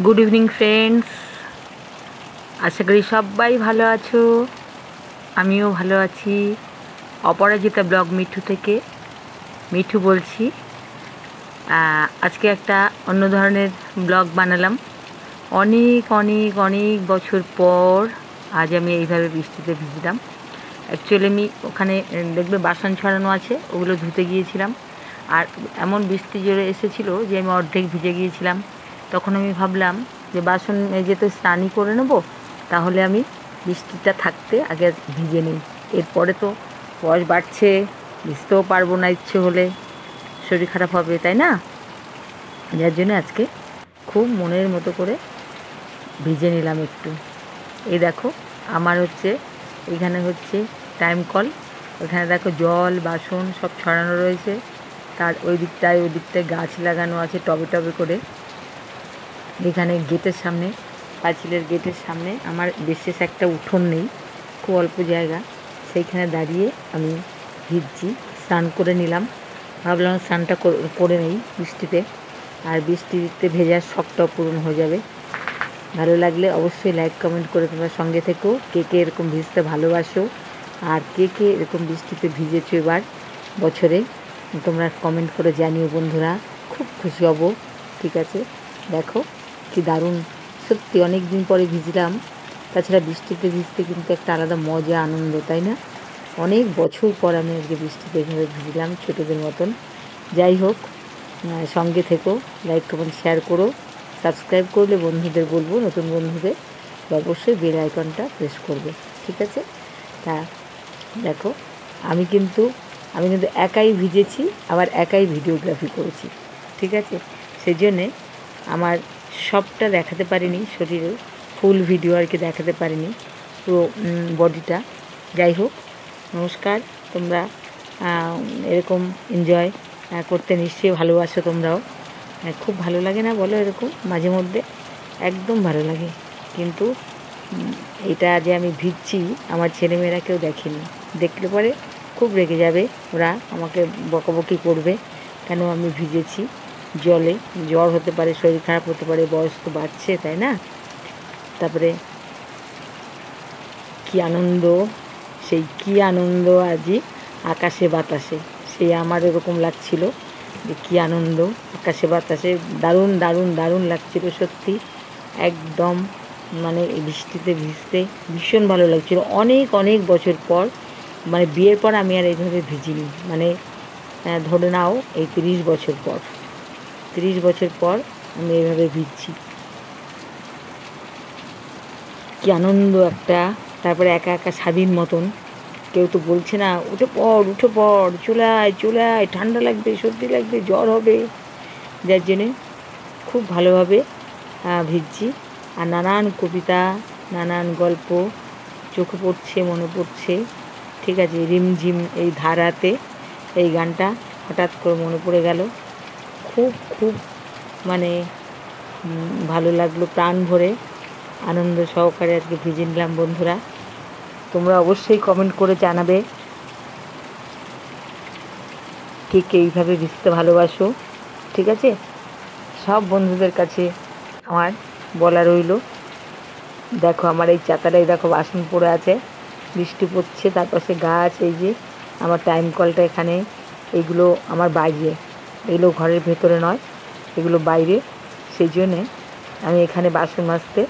Good evening friends, আশা করি সবাই ভালো আছো। আমিও ভালো আছি। অপরাজিতা ব্লগ মিঠু থেকে মিঠু বলছি। আজকে একটা অন্য ধরনের ব্লগ বানালাম। অনেক অনেক অনেক বছর পর আজ আমি এইভাবে বৃষ্টিতে ভিজলাম। অ্যাকচুয়ালি আমি ওখানে দেখবে বাসন ছড়ানো আছে, ওগুলো ধুতে গিয়েছিলাম। আর এমন বৃষ্টি জোরে এসেছিলো যে আমি অর্ধেক ভিজে গিয়েছিলাম। তখন আমি ভাবলাম যে বাসন মেজে তো স্নানই করে নেবো, তাহলে আমি বৃষ্টিটা থাকতে আগে ভিজে নিই। এরপরে তো বয়স বাড়ছে, ভিজতেও পারবো না, ইচ্ছে হলে শরীর খারাপ হবে, তাই না? যার জন্য আজকে খুব মনের মতো করে ভিজে নিলাম একটু। এই দেখো, আমার এখানে টাইম কল। ওখানে দেখো জল বাসন সব ছড়ানো রয়েছে। তার ওই দিকটায় গাছ লাগানো আছে টবে টবে করে। এখানে গেটের সামনে, পাঁচিলের গেটের সামনে আমার বিশেষ একটা উঠোন নেই, খুব অল্প জায়গা, সেইখানে দাঁড়িয়ে আমি ভিজছি। স্নান করে নিলাম, ভাবলাম স্নানটা করে নেই বৃষ্টিতে, আর বৃষ্টিতে ভেজার শখটাও পূরণ হয়ে যাবে। ভালো লাগলে অবশ্যই লাইক কমেন্ট করে তোমরা সঙ্গে থেকো। কে কে এরকম ভিজতে ভালোবাসো, আর কে কে এরকম বৃষ্টিতে ভিজেছো এবার বছরে, তোমরা কমেন্ট করে জানিও বন্ধুরা, খুব খুশি হব। ঠিক আছে, দেখো কি দারুণ, সত্যি অনেক দিন পরে ভিজলাম। তাছাড়া বৃষ্টিতে ভিজতে কিন্তু একটা আলাদা মজা আনন্দ, তাই না? অনেক বছর পর আমি আজকে বৃষ্টিতে এভাবে ভিজলাম ছোটোদের মতন। যাই হোক, সঙ্গে থেকো, লাইক কমেন্ট শেয়ার করো। সাবস্ক্রাইব করলে বন্ধুদের বলবো, নতুন বন্ধুদের অবশ্যই বেল আইকনটা প্রেস করবে। ঠিক আছে? তা দেখো, আমি কিন্তু একাই ভিজেছি, আবার একাই ভিডিওগ্রাফি করেছি। ঠিক আছে, সেই জন্যে আমার সবটা দেখাতে পারিনি, শরীরে ফুল ভিডিও আর কি দেখাতে পারিনি, পুরো বডিটা। যাই হোক, নমস্কার। তোমরা এরকম এনজয় করতে নিশ্চয়ই ভালোবাসো তোমরাও। খুব ভালো লাগে না বলো এরকম মাঝে মধ্যে? একদম ভালো লাগে। কিন্তু এটা যে আমি ভিজছি, আমার ছেলেমেয়েরা কেউ দেখেনি, দেখলে পরে খুব রেগে যাবে, ওরা আমাকে বকাবকি করবে কেন আমি ভিজেছি জলে। জ্বর হতে পারে, শরীর খারাপ হতে পারে, বয়স তো বাড়ছে, তাই না? তারপরে কী আনন্দ, সেই কী আনন্দ আজই আকাশে বাতাসে, সেই আমার এরকম লাগছিল যে কী আনন্দ আকাশে বাতাসে, দারুণ দারুণ দারুণ লাগছিল সত্যি। একদম মানে এই বৃষ্টিতে ভিজতে ভীষণ ভালো লাগছিল। অনেক অনেক বছর পর, মানে বিয়ের পর আমি আর এইভাবে ভিজিনি, মানে ধরে নাও এই 30 বছর পর, 30 বছর পর আমি এইভাবে ভিজছি। কী আনন্দ একটা। তারপরে একা একা স্বাধীন মতন, কেউ তো বলছে না উঠে পড় উঠে পড়, চলে আয় চলে আয়, ঠান্ডা লাগবে, সর্দি লাগবে, জ্বর হবে। যার জন্যে খুব ভালোভাবে ভিজছি। আর নানান কবিতা, নানান গল্প চোখে পড়ছে, মনে পড়ছে। ঠিক আছে, রিমঝিম এই ধারাতে, এই গানটা হঠাৎ করে মনে পড়ে গেল। খুব খুব মানে ভালো লাগলো, প্রাণ ভরে আনন্দ সহকারে আজকে ভিজে নিলাম বন্ধুরা। তোমরা অবশ্যই কমেন্ট করে জানাবে কে কে এইভাবে ভিজতে ভালোবাসো। ঠিক আছে, সব বন্ধুদের কাছে আমার বলা রইল। দেখো আমার এই চাতাটাই দেখো বাসন পড়ে আছে, বৃষ্টি পড়ছে, তার পাশে গাছ, এই যে আমার টাইম কলটা এখানে, এগুলো আমার বাইরে, এগুলো ঘরের ভেতরে নয়, এগুলো বাইরে। সেই জন্যে আমি এখানে বাসন মাজতে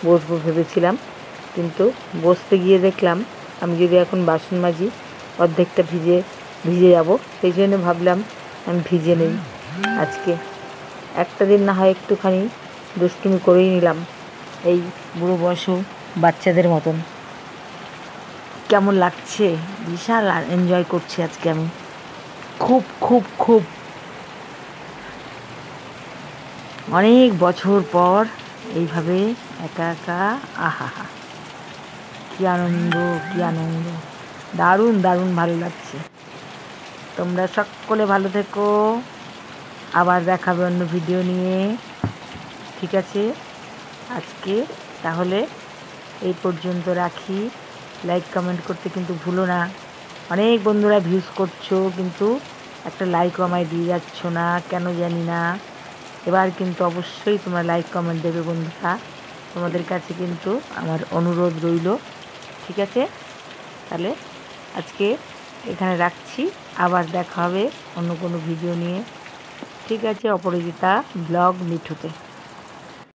বসবো ভেবেছিলাম, কিন্তু বসতে গিয়ে দেখলাম আমি যদি এখন বাসন মাজি অর্ধেকটা ভিজে যাব। সেই জন্য ভাবলাম আমি ভিজে নেই আজকে, একটা দিন না হয় একটুখানি দুষ্টুমি করেই নিলাম, এই বুড়ো বয়সও বাচ্চাদের মতন। কেমন লাগছে, বিশাল এনজয় করছি আজকে আমি, খুব খুব খুব। অনেক বছর পর এইভাবে একা একা, আহা হা, কী আনন্দ কী আনন্দ, দারুণ দারুণ ভালো লাগছে। তোমরা সকলে ভালো থেকো, আবার দেখাবে অন্য ভিডিও নিয়ে। ঠিক আছে, আজকে তাহলে এই পর্যন্ত রাখি। লাইক কমেন্ট করতে কিন্তু ভুলো না। অনেক বন্ধুরা ভিউজ করছো, কিন্তু একটা লাইকও আমায় দিয়ে যাচ্ছ না, কেন জানি না। এবার কিন্তু অবশ্যই তোমরা লাইক কমেন্ট দেবে বন্ধুরা, তোমাদের কাছে কিন্তু আমার অনুরোধ রইল। ঠিক আছে, তাহলে আজকে এখানে রাখছি, আবার দেখা হবে অন্য কোনো ভিডিও নিয়ে। ঠিক আছে, অপরাজিতা ব্লগ মিঠুতে।